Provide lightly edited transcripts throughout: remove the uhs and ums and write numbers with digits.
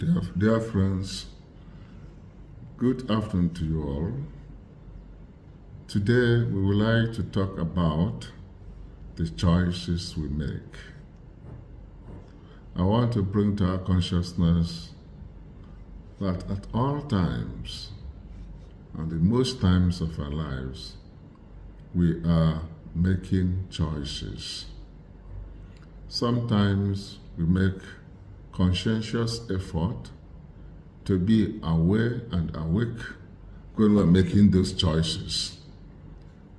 Dear friends, good afternoon to you all. Today we would like to talk about the choices we make. I want to bring to our consciousness that at all times and in most times of our lives, we are making choices. Sometimes we make conscientious effort to be aware and awake when we're making those choices.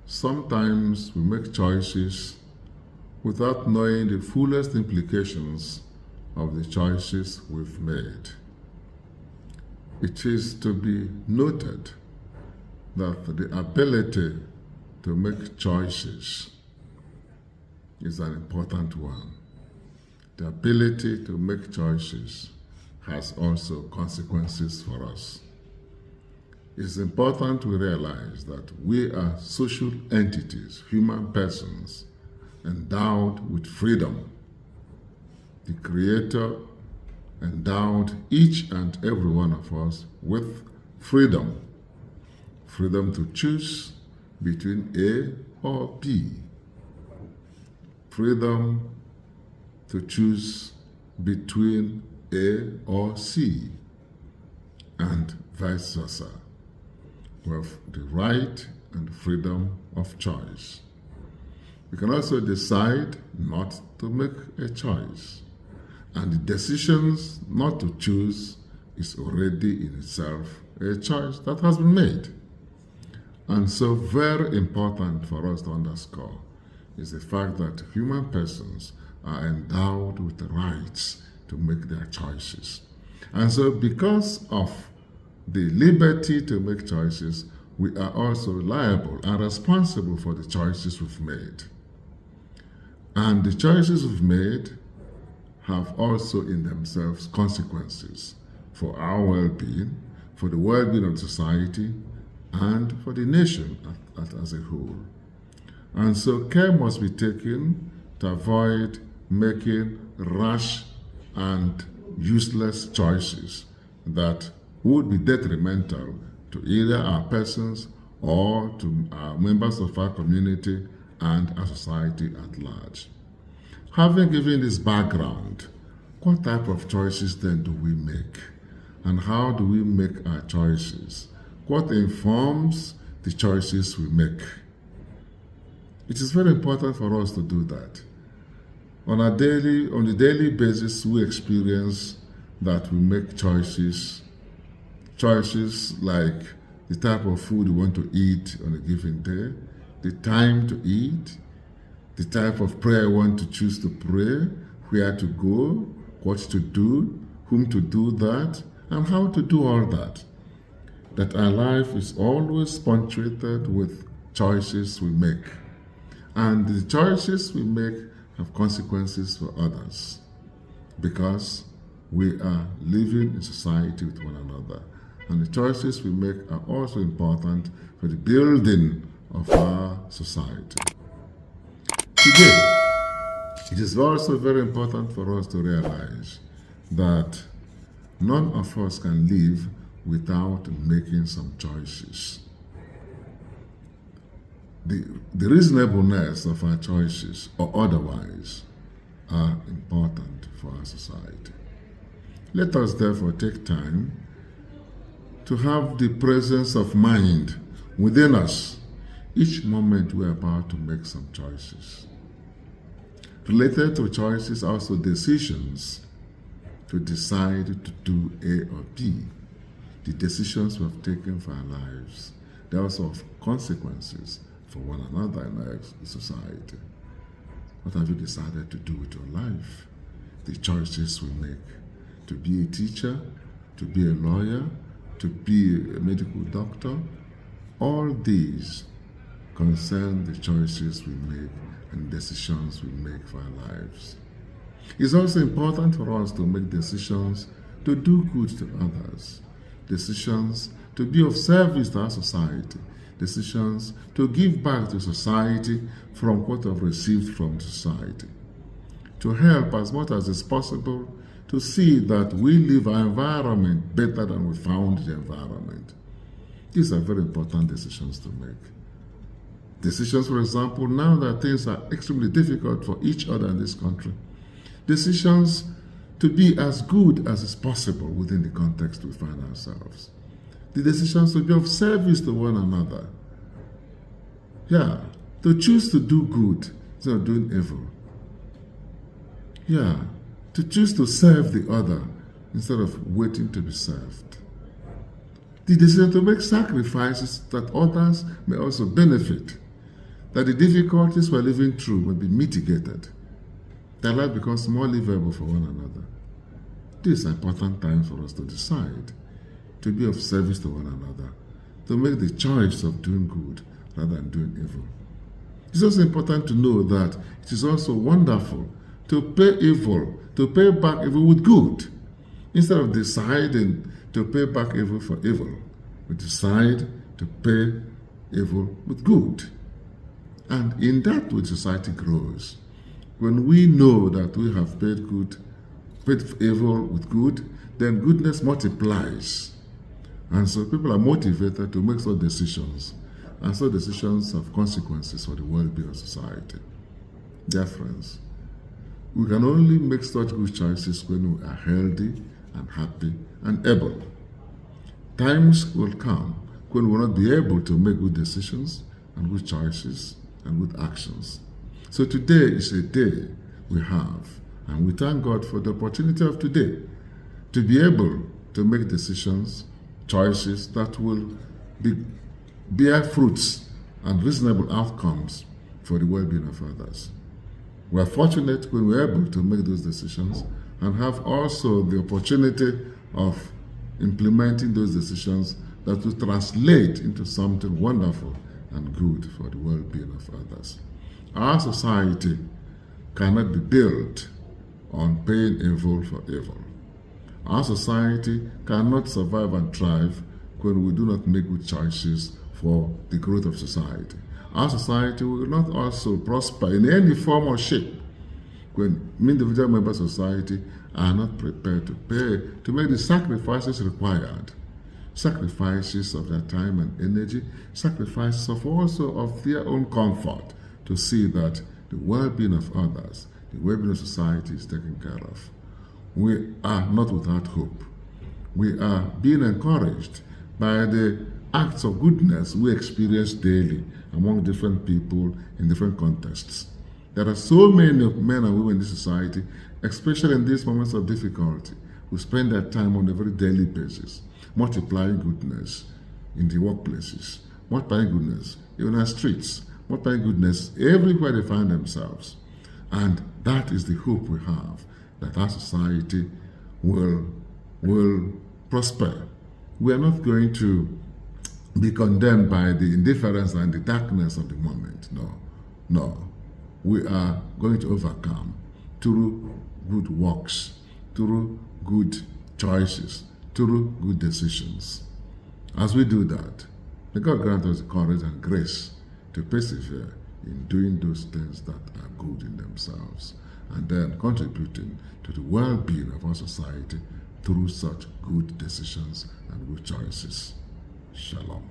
Sometimes we make choices without knowing the fullest implications of the choices we've made. It is to be noted that the ability to make choices is an important one. The ability to make choices has also consequences for us. It's important we realize that we are social entities, human persons, endowed with freedom. The Creator endowed each and every one of us with freedom. Freedom to choose between A or B. Freedom to choose between A or C, and vice versa. We have the right and freedom of choice. We can also decide not to make a choice, and the decisions not to choose is already in itself a choice that has been made. And so very important for us to underscore is the fact that human persons are endowed with the rights to make their choices. And so because of the liberty to make choices, we are also liable and responsible for the choices we've made. And the choices we've made have also in themselves consequences for our well-being, for the well-being of society, and for the nation as a whole. And so care must be taken to avoid making rash and useless choices that would be detrimental to either our persons or to our members of our community and our society at large. Having given this background, what type of choices then do we make? And how do we make our choices? What informs the choices we make? It is very important for us to do that. On a daily basis, we experience that we make choices like the type of food we want to eat on a given day, the time to eat, the type of prayer we want to choose to pray, where to go, what to do, whom to do that, and how to do all that. That our life is always punctuated with choices we make. And the choices we make have consequences for others because we are living in society with one another. And the choices we make are also important for the building of our society. Today, it is also very important for us to realize that none of us can live without making some choices. The reasonableness of our choices or otherwise are important for our society. Let us therefore take time to have the presence of mind within us each moment we are about to make some choices. Related to choices, also decisions to decide to do A or B. The decisions we have taken for our lives, they also have consequences for one another in our society. What have you decided to do with your life? The choices we make to be a teacher, to be a lawyer, to be a medical doctor, all these concern the choices we make and decisions we make for our lives. It's also important for us to make decisions to do good to others, decisions to be of service to our society, decisions to give back to society from what I've received from society, to help as much as is possible to see that we leave our environment better than we found the environment. These are very important decisions to make. Decisions, for example, now that things are extremely difficult for each other in this country. Decisions to be as good as is possible within the context we find ourselves. The decisions to be of service to one another. Yeah, to choose to do good instead of doing evil. Yeah, to choose to serve the other instead of waiting to be served. The decision to make sacrifices that others may also benefit, that the difficulties we're living through will be mitigated, that life becomes more livable for one another. These are important times for us to decide to be of service to one another, to make the choice of doing good rather than doing evil. It's also important to know that it is also wonderful to pay evil, to pay back evil with good. Instead of deciding to pay back evil for evil, we decide to pay evil with good. And in that way, society grows. When we know that we have paid evil with good, then goodness multiplies. And so people are motivated to make such decisions. And so decisions have consequences for the well-being of society. Dear friends, we can only make such good choices when we are healthy and happy and able. Times will come when we will not be able to make good decisions and good choices and good actions. So today is a day we have, and we thank God for the opportunity of today to be able to make decisions, choices that will bear fruits and reasonable outcomes for the well-being of others. We are fortunate when we're able to make those decisions and have also the opportunity of implementing those decisions that will translate into something wonderful and good for the well-being of others. Our society cannot be built on paying evil for evil. Our society cannot survive and thrive when we do not make good choices for the growth of society. Our society will not also prosper in any form or shape when individual members of society are not prepared to make the sacrifices required. Sacrifices of their time and energy, sacrifices of their own comfort to see that the well-being of others, the well-being of society is taken care of. We are not without hope. We are being encouraged by the acts of goodness we experience daily among different people in different contexts. There are so many men and women in this society, especially in these moments of difficulty, who spend their time on a very daily basis, multiplying goodness in the workplaces, multiplying goodness even in our streets, multiplying goodness everywhere they find themselves. And that is the hope we have, that our society will prosper. We are not going to be condemned by the indifference and the darkness of the moment. No. We are going to overcome through good works, through good choices, through good decisions. As we do that, may God grant us the courage and grace to persevere in doing those things that are good in themselves, and then contributing to the well-being of our society through such good decisions and good choices. Shalom.